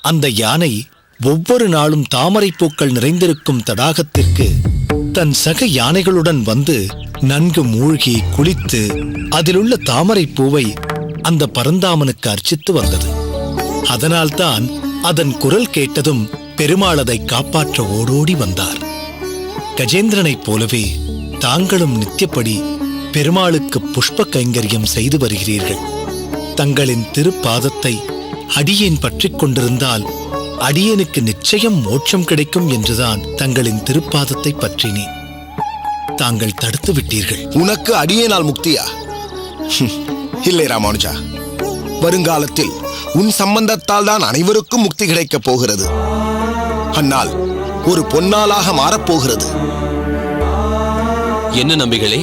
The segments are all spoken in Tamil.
அந்த யானை ஒவ்வொரு நாளும் தாமரை பூக்கள் நிறைந்திருக்கும் தடாகத்திற்கு தன் சக யானைகளுடன் வந்து நன்கு மூழ்கி குளித்து அதிலுள்ள தாமரை பூவை அந்த பரந்தாமனுக்கு அர்ச்சித்து வந்தது. அதனால்தான் அதன் குரல் கேட்டதும் பெருமாள் அதை காப்பாற்ற ஓடோடி வந்தார். கஜேந்திரனைப் போலவே தாங்களும் நித்தியப்படி பெருமாளுக்கு புஷ்ப கைங்கரியம் செய்து வருகிறீர்கள். தங்களின் திருப்பாதத்தை அடியேன் பற்றிக் கொண்டிருந்தால் அடியேனுக்கு நிச்சயம் மோட்சம் கிடைக்கும் என்றுதான் தங்களின் திருப்பாதத்தை பற்றினேன். தாங்கள் தடுத்து விட்டீர்கள். உனக்கு அடியேனால் முக்தியா? இல்லை ராமானுஜா, வருங்காலத்தில் உன் சம்பந்தத்தால் தான் அனைவருக்கும் முக்தி கிடைக்கப் போகிறது. அந்நாள் ஒரு பொன்னாளாக மாறப்போகிறது. என்ன நம்பிகளே,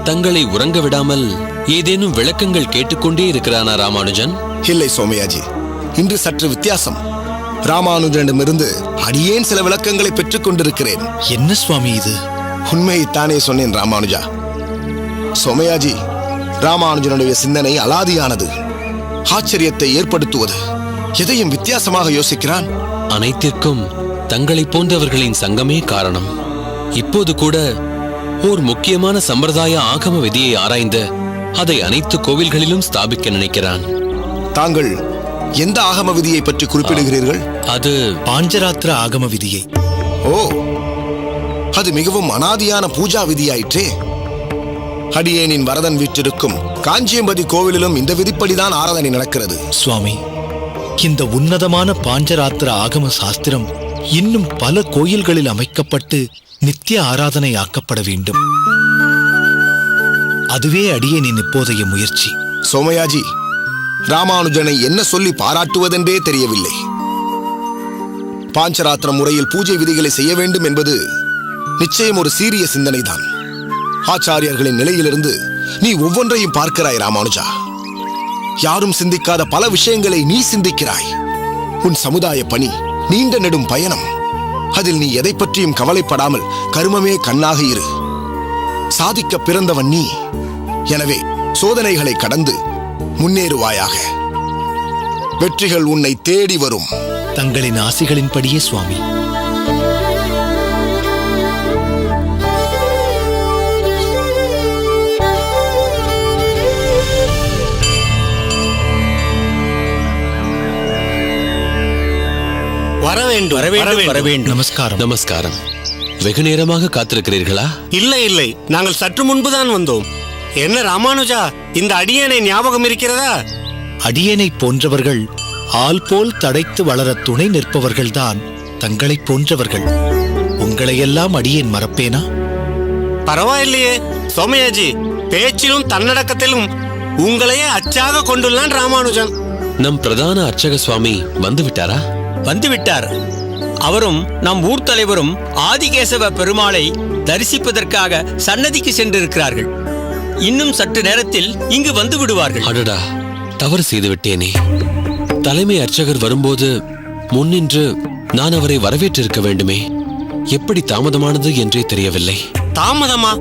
தங்களை உறங்க விடாமல் ஏதேனும் விளக்கங்கள் கேட்டுக்கொண்டே இருக்கிறானா ராமானுஜன்? இல்லை சோமயாஜி, இன்று சற்று வித்தியாசம். ராமானுஜனிடமிருந்து அடியேன் சில விளக்கங்களை பெற்றுக் கொண்டிருக்கிறேன். என்ன சுவாமி இது? உண்மையைத்தானே சொன்னேன் ராமானுஜா. சோமயாஜி, ராமானுஜனுடைய சிந்தனை அலாதியானது, ஆச்சரியத்தை ஏற்படுத்துவது. எதையும் வித்தியாசமாக யோசிக்கிறான். அனைத்திற்கும் தங்களை போன்றவர்களின் சங்கமே காரணம். இப்போது கூட ஓர் முக்கியமான சம்பிரதாய ஆகம விதியை ஆராய்ந்து அதை அனைத்து கோவில்களிலும் ஸ்தாபிக்க நினைக்கிறான். தாங்கள் எந்த ஆகம விதியை பற்றி குறிப்பிடுகிறீர்கள்? அது பாஞ்சராத்திர ஆகம விதியை. ஓ, அது மிகவும் அனாதியான பூஜா விதியாயிற்றே. அடியேனின் வரதன் வீற்றிருக்கும் காஞ்சியம்பதி கோவிலிலும் இந்த விதிப்படிதான் ஆராதனை நடக்கிறது. சுவாமி, இந்த உன்னதமான பாஞ்சராத்திர ஆகம சாஸ்திரம் இன்னும் பல கோயில்களில் அமைக்கப்பட்டு நித்திய ஆராதனை ஆக்கப்பட வேண்டும். அதுவே அடியேனின் இப்போதைய முயற்சி. சோமயாஜி, ராமானுஜனை என்ன சொல்லி பாராட்டுவதென்றே தெரியவில்லை. பாஞ்சராத்திர முறையில் பூஜை விதிகளை செய்ய வேண்டும் என்பது நிச்சயம் ஒரு சீரிய சிந்தனைதான். ஆச்சாரியர்களின் நிலையிலிருந்து நீ ஒவ்வொன்றையும் பார்க்கிறாய் ராமானுஜா. யாரும் சிந்திக்காத பல விஷயங்களை நீ சிந்திக்கிறாய். உன் சமுதாய பணி நீண்ட நெடும் பயணம். அதில் நீ எதை பற்றியும் கவலைப்படாமல் கர்மமே கண்ணாக இரு. சாதிக்க பிறந்தவன் நீ. எனவே சோதனைகளை கடந்து முன்னேறுவாயாக. வெற்றிகள் உன்னை தேடி வரும். தங்களின் ஆசிகளின்படியே சுவாமி. நமஸ்காரம். நமஸ்காரம். வெகு நேரமாக காத்திருக்கிறீர்களா? இல்லை இல்லை, நாங்கள் சற்று முன்புதான் வந்தோம். என்ன ராமானுஜா, இந்த அடியேனை ஞாபகம் இருக்கிறதா? அடியேனை போன்றவர்கள் ஆள் போல் தடைத்து வளர துணை நிற்பவர்கள்தான் தங்களைப் போன்றவர்கள். உங்களையெல்லாம் அடியேன் மறப்பேனா? பரவாயில்லையே சோமயாஜி, பேச்சிலும் தன்னடக்கத்திலும் உங்களையே அச்சாக கொண்டுள்ளான் ராமானுஜன். நம் பிரதான அர்ச்சக சுவாமி வந்து விட்டாரா? வந்துவிட்டார். அவரும் நம் ஊர் தலைவரும் ஆதிகேசவ பெருமாளை தரிசிப்பதற்காக சன்னதிக்கு சென்றிருக்கிறார்கள். இன்னும் சற்று நேரத்தில் இங்கு வந்து விடுவார்கள். அடடா, தவறு செய்து விட்டேனே. தலைமை அர்ச்சகர் வரும்போது முன்னின்று நான் அவரை வரவேற்றிருக்க வேண்டுமே. எப்படி தாமதமானது என்றே தெரியவில்லை. தாமதமா?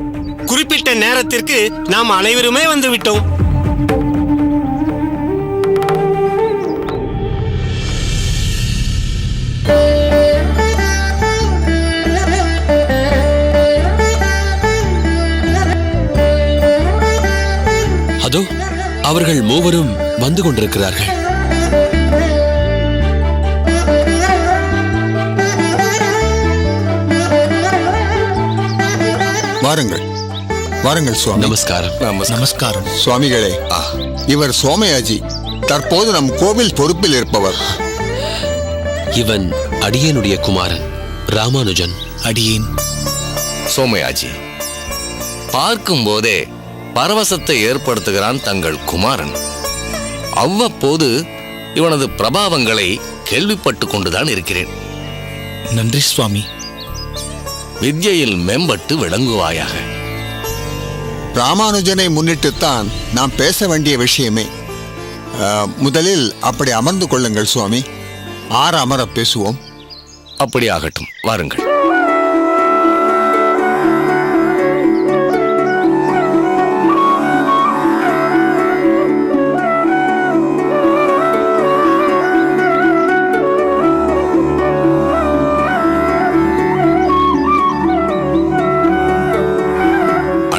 குறிப்பிட்ட நேரத்திற்கு நாம் அனைவருமே வந்து விட்டோம். அதோ அவர்கள் மூவரும் வந்து கொண்டிருக்கிறார்கள். வாருங்கள் வாருங்கள் சுவாமி. நமஸ்காரம். நமஸ்காரம் சுவாமிகளே, இவர் சோமயாஜி, தற்போது நம் கோவில் பொறுப்பில் இருப்பவர். இவன் அடியேனுடைய குமாரன் ராமானுஜன். அடியேன். சோமயாஜி, பார்க்கும் போதே பரவசத்தை ஏற்படுத்துகிறான் தங்கள் குமாரன். அவ்வப்போது இவனது பிரபாவங்களை கேள்விப்பட்டு கொண்டுதான் இருக்கிறேன். நன்றி சுவாமி. வித்யையில் மேம்பட்டு விளங்குவாயாக. ராமானுஜனை முன்னிட்டுத்தான் நாம் பேச வேண்டிய விஷயமே. முதலில் அப்படி அமர்ந்து கொள்ளுங்கள் சுவாமி. ஆற அமர பேசுவோம். அப்படி ஆகட்டும், வாருங்கள்.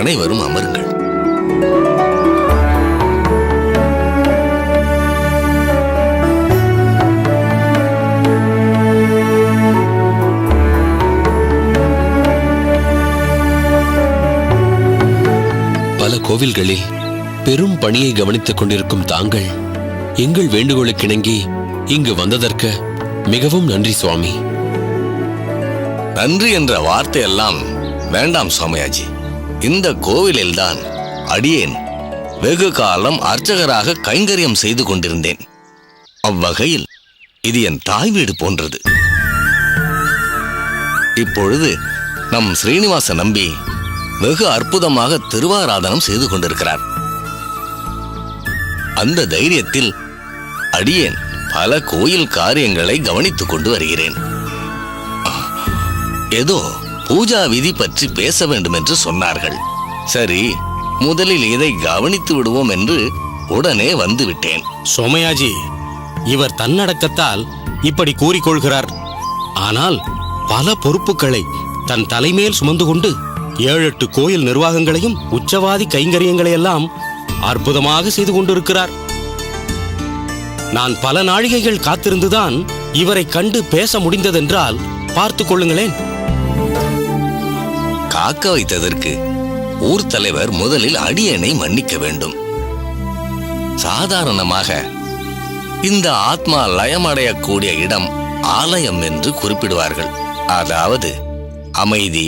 அனைவரும் அமருங்கள். பல கோவில்களில் பெரும் பணியை கவனித்துக் கொண்டிருக்கும் தாங்கள் எங்கள் வேண்டுகோளுக்கிணங்கி இங்கு வந்ததற்கு மிகவும் நன்றி சுவாமி. நன்றி என்ற வார்த்தையெல்லாம் வேண்டாம் சோமயாஜி. இந்த கோவிலில்தான் அடியேன் வெகு காலம் அர்ச்சகராக கைங்கரியம் செய்து கொண்டிருந்தேன். அவ்வகையில் இது என் தாய் வீடு போன்றது. இப்பொழுது நம் ஸ்ரீனிவாச நம்பி வெகு அற்புதமாக திருவாராதனம் செய்து கொண்டிருக்கிறார். அந்த தைரியத்தில் அடியேன் பல கோயில் காரியங்களை கவனித்துக் கொண்டு வருகிறேன். ஏதோ பூஜா விதி பற்றி பேச வேண்டும் என்று சொன்னார்கள். சரி, முதலில் இதை கவனித்து விடுவோம் என்று உடனே வந்து விட்டேன். சோமயாஜி, இவர் தன்னடக்கத்தால் இப்படி கூறிக்கொள்கிறார். ஆனால் பல பொறுப்புகளை தன் தலைமேல் சுமந்து கொண்டு 7-8 கோயில் நிர்வாகங்களையும் உச்சவாதி கைங்கரியங்களையெல்லாம் அற்புதமாக செய்து கொண்டிருக்கிறார். நான் பல நாழிகைகள் காத்திருந்துதான் இவரை கண்டு பேச முடிந்ததென்றால் பார்த்துக் கொள்ளுங்களேன். காக்க வைத்ததற்கு ஊர் தலைவர் முதலில் அடியேனை மன்னிக்க வேண்டும். சாதாரணமாக இந்த ஆத்மா லயமடையக்கூடிய இடம் ஆலயம் என்று குறிப்பிடுவார்கள். அதாவது அமைதி,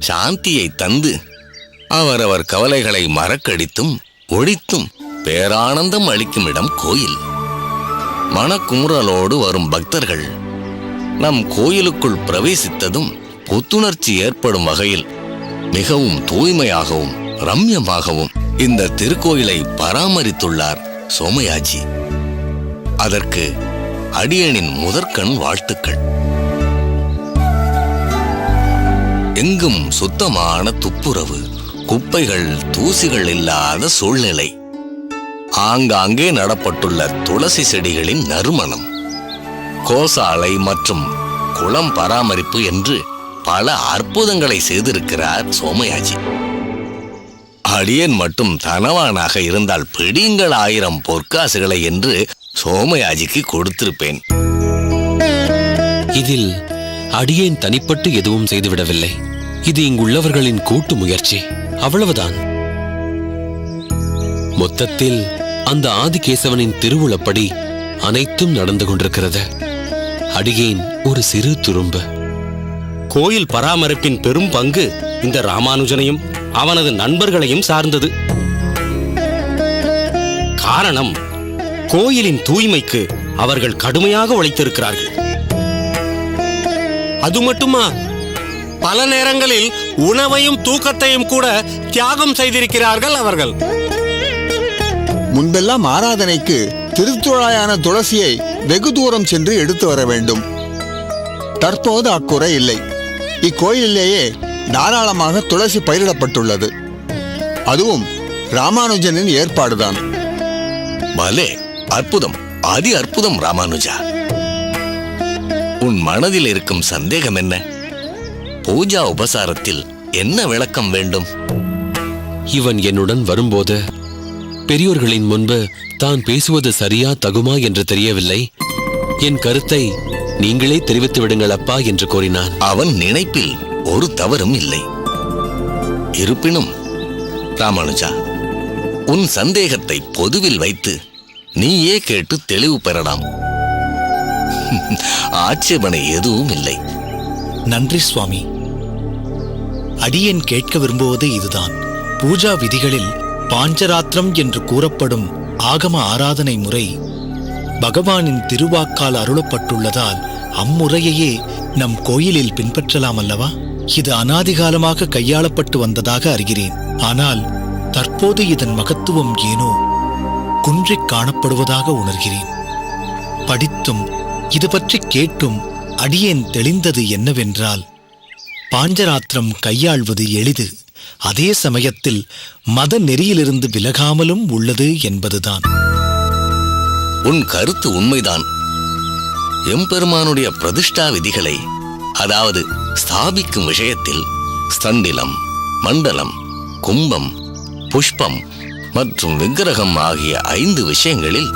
சாந்தியை தந்து அவரவர் கவலைகளை மறக்கடித்தும் ஒழித்தும் பேரானந்தம் அளிக்கும் இடம் கோயில். மனக்குமுறலோடு வரும் பக்தர்கள் நம் கோயிலுக்குள் பிரவேசித்ததும் புத்துணர்ச்சி ஏற்படும் வகையில் மிகவும் தூய்மையாகவும் ரம்யமாகவும் இந்த திருக்கோயிலை பராமரித்துள்ளார் சோமயாஜி. அதற்கு அடியேனின் முதற்கண் வாழ்த்துக்கள். எங்கும் சுத்தமான துப்புரவு, குப்பைகள் தூசிகள் இல்லாத சூழ்நிலை, ஆங்காங்கே நடப்பட்டுள்ள துளசி செடிகளின் நறுமணம், கோசாலை மற்றும் குளம் பராமரிப்பு என்று பல அற்புதங்களை செய்திருக்கிறார் சோமயாஜி. அடியேன் மட்டும் தனவானாக இருந்தால் பிடிங்கள் 1000 பொற்காசுகளை என்று சோமயாஜிக்கு கொடுத்திருப்பேன். இதில் அடியேன் தனிப்பட்டு எதுவும் செய்துவிடவில்லை. இது இங்குள்ளவர்களின் கூட்டு முயற்சி, அவ்வளவுதான். மொத்தத்தில் அந்த ஆதிகேசவனின் திருவுளப்படி அனைத்தும் நடந்து கொண்டிருக்கிறது. அடியேன் ஒரு சிறு துரும்பு. கோயில் பராமரிப்பின் பெரும் பங்கு இந்த ராமானுஜனையும் அவனது நண்பர்களையும் சார்ந்தது. காரணம், கோயிலின் தூய்மைக்கு அவர்கள் கடுமையாக உழைத்திருக்கிறார்கள். அது மட்டுமா, பல நேரங்களில் உணவையும் தூக்கத்தையும் கூட தியாகம் செய்திருக்கிறார்கள் அவர்கள். முன்பெல்லாம் ஆராதனைக்கு திருத்துழாயான துளசியை வெகு தூரம் சென்று எடுத்து வர வேண்டும். தற்போது அக்குறை இல்லை. இக்கோயிலேயே தாராளமாக துளசி பயிரிடப்பட்டுள்ளது. அதுவும் ராமானுஜனின் ஏற்பாடுதான். பலே, அற்புதம், அதி அற்புதம் ராமானுஜா. உன் மனதில் இருக்கும் சந்தேகம் என்ன? பூஜா உபசாரத்தில் என்ன விளக்கம் வேண்டும்? இவன் என்னுடன் வரும்போது பெரியோர்களின் முன்பு தான் பேசுவது சரியா தகுமா என்று தெரியவில்லை. என் கருத்தை நீங்களே தெரிவித்து விடுங்கள் அப்பா என்று கூறினான். அவன் நினைப்பில் ஒரு தவறும் இல்லை. இருப்பினும் ராமானுஜா, உன் சந்தேகத்தை பொதுவில் வைத்து நீயே கேட்டு தெளிவு பெறலாம். ஆட்சேபனை எதுவும் இல்லை. நன்றி சுவாமி. அடியேன் கேட்க விரும்புவது இதுதான். பூஜா விதிகளில் பாஞ்சராத்திரம் என்று கூறப்படும் ஆகம ஆராதனை முறை பகவானின் திருவாக்கால் அருளப்பட்டுள்ளதால் அம்முறையையே நம் கோயிலில் பின்பற்றலாம் அல்லவா? இது அனாதிகாலமாக கையாளப்பட்டு வந்ததாக அறிகிறேன். ஆனால் தற்போது இதன் மகத்துவம் ஏனோ குன்றிக் காணப்படுவதாக உணர்கிறேன். படித்தும் இது பற்றி கேட்டும் அடியேன் தெளிந்தது என்னவென்றால், பாஞ்சராத்திரம் கையாள்வது எளிது, அதே சமயத்தில் மத நெறியிலிருந்து விலகாமலும் உள்ளது என்பதுதான். உன் கருத்து உண்மைதான். எம்பெருமானுடைய பிரதிஷ்டா விதிகளை, அதாவது ஸ்தாபிக்கும் விஷயத்தில் ஸ்தண்டிலம், மண்டலம், கும்பம், புஷ்பம் மற்றும் விக்கிரகம் ஆகிய 5 விஷயங்களில்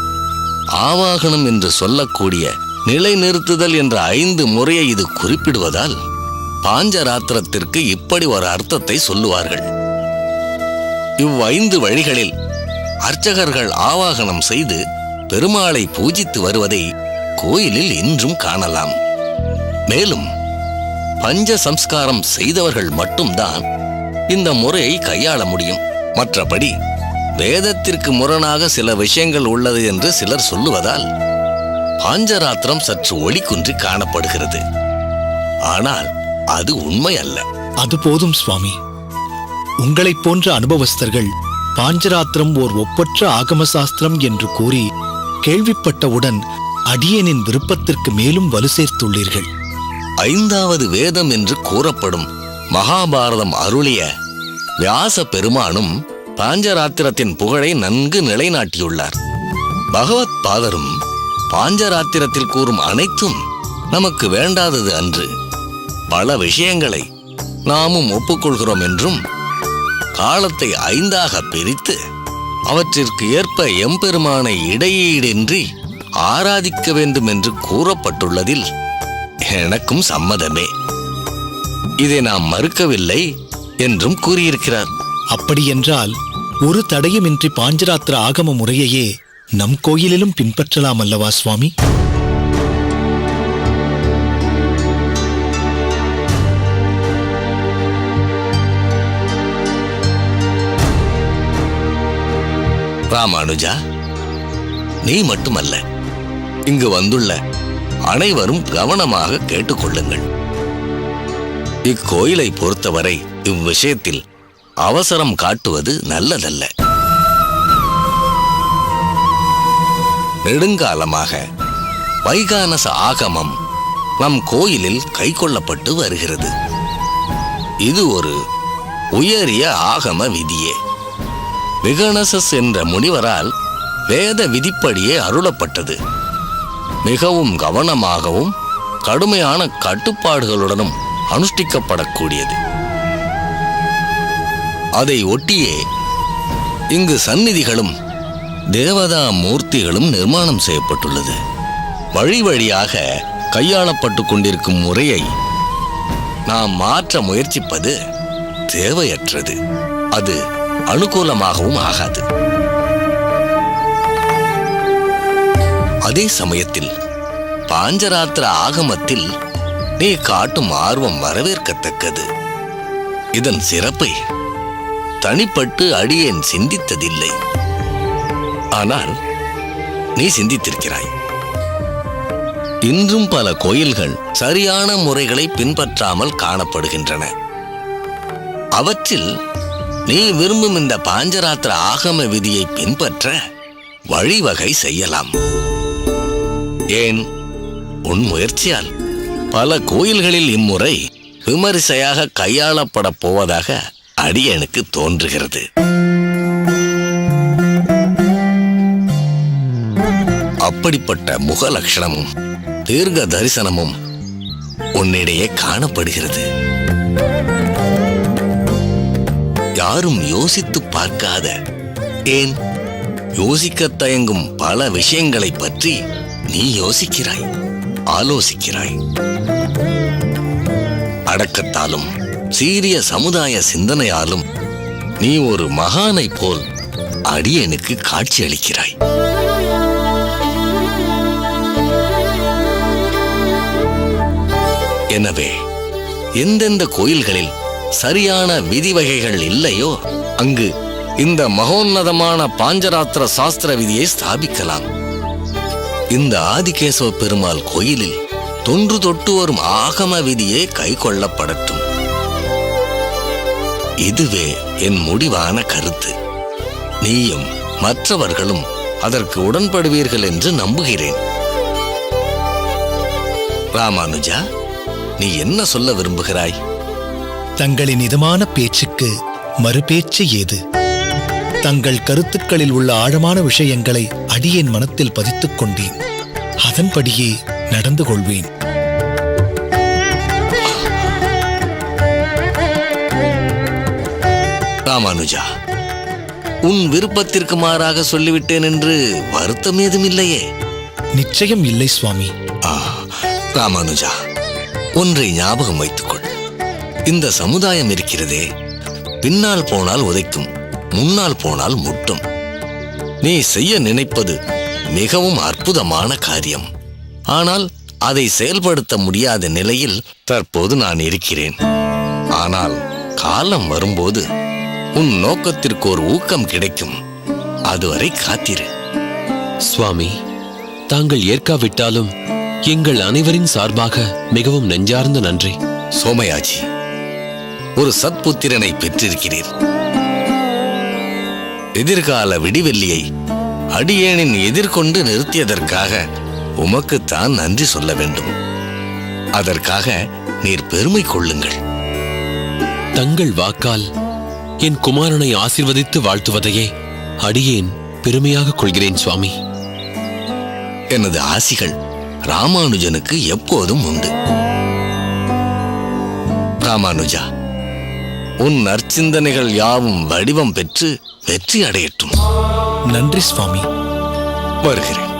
ஆவாகனம் என்று சொல்லக்கூடிய நிலைநிறுத்துதல் என்ற 5 முறையை இது குறிப்பிடுவதால் பாஞ்சராத்திரத்திற்கு இப்படி ஒரு அர்த்தத்தை சொல்லுவார்கள். 5 வழிகளில் அர்ச்சகர்கள் ஆவாகனம் செய்து பெருமாளை பூஜித்து வருவதை கோயிலில் இன்றும் காணலாம். மேலும் பஞ்ச சம்ஸ்காரம் செய்தவர்கள் மட்டும்தான் இந்த முறையை கையாள முடியும். மற்றபடி வேதத்திற்கு முரணாக சில விஷயங்கள் உள்ளது என்று சிலர் சொல்லுவதால் பாஞ்சராத்திரம் சற்று ஒளிக்குன்றி காணப்படுகிறது. ஆனால் அது உண்மை அல்ல. அது போதும் சுவாமி. உங்களைப் போன்ற அனுபவஸ்தர்கள் பாஞ்சராத்திரம் ஓர் ஒப்பற்ற ஆகம சாஸ்திரம் என்று கூறி கேள்விப்பட்டவுடன் அடியேனின் விருப்பத்திற்கு மேலும் வலு சேர்த்துள்ளீர்கள். 5வது வேதம் என்று கூறப்படும் மகாபாரதம் அருளிய வியாச பெருமானும் பாஞ்சராத்திரத்தின் புகழை நன்கு நிலைநாட்டியுள்ளார். பகவத் பாதரும் பாஞ்சராத்திரத்தில் கூறும் அனைத்தும் நமக்கு வேண்டாதது அன்று. பல விஷயங்களை நாமும் ஒப்புக்கொள்கிறோம் என்றும் காலத்தை 5ஆக பிரித்து அவற்றிற்கு ஏற்ப எம்பெருமானை இடையீடின்றி ஆராதிக்க வேண்டும் என்று கூறப்பட்டுள்ளதில் எனக்கும் சம்மதமே. இதை நாம் மறுக்கவில்லை என்றும் கூறியிருக்கிறார். அப்படியென்றால் ஒரு தடையுமின்றி பாஞ்சராத்திர ஆகம முறையையே நம் கோயிலிலும் பின்பற்றலாம் அல்லவா சுவாமி? ராமானுஜா, நீ மட்டுமல்ல, இங்கு வந்துள்ள அனைவரும் கவனமாக கேட்டுக்கொள்ளுங்கள். இக்கோயிலை பொறுத்தவரை இவ்விஷயத்தில் அவசரம் காட்டுவது நல்லதல்ல. நெடுங்காலமாக வைகானச ஆகமம் நம் கோயிலில் கைக்கொள்ளப்பட்டு வருகிறது. இது ஒரு உயரிய ஆகம விதியே. விகனசஸ் என்ற முனிவரால் வேத விதிப்படியே அருளப்பட்டது. மிகவும் கவனமாகவும் கடுமையான கட்டுப்பாடுகளுடனும் அனுஷ்டிக்கப்படக்கூடியது. அதை ஒட்டியே இங்கு சந்நிதிகளும் தேவதா மூர்த்திகளும் நிர்மாணம் செய்யப்பட்டுள்ளது. வழி வழியாக கையாளப்பட்டு கொண்டிருக்கும் முறையை நாம் மாற்ற முயற்சிப்பது தேவையற்றது. அது அனுகூலமாகவும் ஆகாது. அதே சமயத்தில் பாஞ்சராத்திர ஆகமத்தில் நீ காட்டும் ஆர்வம் வரவேற்கத்தக்கது. இதன் சிறப்பை தனிப்பட்டு அடியேன் சிந்தித்ததில்லை. ஆனால் நீ சிந்தித்திருக்கிறாய். இன்றும் பல கோயில்கள் சரியான முறைகளை பின்பற்றாமல் காணப்படுகின்றன. அவற்றில் நீ விரும்பும் இந்த பாஞ்சராத்திர ஆகம விதியை பின்பற்ற வழிவகை செய்யலாம். ஏன், உன் முயற்சியால் பல கோயில்களில் இம்முறை விமரிசையாக கையாளப்பட போவதாக அடியனுக்கு தோன்றுகிறது. அப்படிப்பட்ட முக லட்சணமும் தீர்க்க தரிசனமும் உன்னிடையே காணப்படுகிறது. யாரும் யோசித்து பார்க்காத, ஏன் யோசிக்க தயங்கும் பல விஷயங்களை பற்றி நீ யோசிக்கிறாய், ஆலோசிக்கிறாய். அடக்கத்தாலும் சீரிய சமுதாய சிந்தனையாலும் நீ ஒரு மகானை போல் அடியனுக்கு காட்சியளிக்கிறாய். எனவே எந்தெந்த கோயில்களில் சரியான விதிவகைகள் இல்லையோ அங்கு இந்த மகோன்னதமான பாஞ்சராத்திர சாஸ்திர விதியை ஸ்தாபிக்கலாம். இந்த ஆதிகேசவ பெருமாள் கோயிலில் தொன்று தொட்டு வரும் ஆகம விதியே கை கொள்ளப்படட்டும். இதுவே என் முடிவான கருத்து. நீயும் மற்றவர்களும் அதற்கு உடன்படுவீர்கள் என்று நம்புகிறேன். ராமானுஜா, நீ என்ன சொல்ல விரும்புகிறாய்? தங்களின் இதமான பேச்சுக்கு மறுபேச்சு ஏது? தங்கள் கருத்துக்களில் உள்ள ஆழமான விஷயங்களை அடியேன் மனத்தில் பதித்துக் கொண்டேன். அதன்படியே நடந்து கொள்வேன். ராமானுஜா, உன் விருப்பத்திற்கு மாறாக சொல்லிவிட்டேன் என்று வருத்தம் ஏதும் இல்லையே? நிச்சயம் இல்லை சுவாமி. ராமானுஜா, ஒன்றை ஞாபகம் வைத்துக்கொள். இந்த சமுதாயம் இருக்கிறதே, பின்னால் போனால் உதைக்கும், முன்னால் போனால் முட்டும். நீ செய்ய நினைப்பது மிகவும் அற்புதமான காரியம். ஆனால் அதை செயல்படுத்த முடியாத நிலையில் தற்போது நான் இருக்கிறேன். ஆனால் காலம் வரும்போது உன் நோக்கத்திற்கு ஒரு ஊக்கம் கிடைக்கும். அதுவரை காத்திரு. சுவாமி, தாங்கள் ஏற்காவிட்டாலும் எங்கள் அனைவரின் சார்பாக மிகவும் நெஞ்சார்ந்த நன்றி. சோமயாஜி, ஒரு சத்புத்திரனை பெற்றிருக்கிறீர். எதிர்கால விடிவெள்ளியை அடியேனின் எதிர்கொண்டு நிறுத்தியதற்காக உமக்குத்தான் நன்றி சொல்ல வேண்டும். அதற்காக நீர் பெருமை கொள்ளுங்கள். தங்கள் வாக்கால் என் குமாரனை ஆசீர்வதித்து வாழ்த்துவதையே அடியேன் பெருமையாக கொள்கிறேன் சுவாமி. எனது ஆசிகள் ராமானுஜனுக்கு எப்போதும் உண்டு. ராமானுஜா, உன் நற்சிந்தனைகள் யாவும் வடிவம் பெற்று வெற்றி அடையட்டும். நன்றி சுவாமி. வருகிறேன்.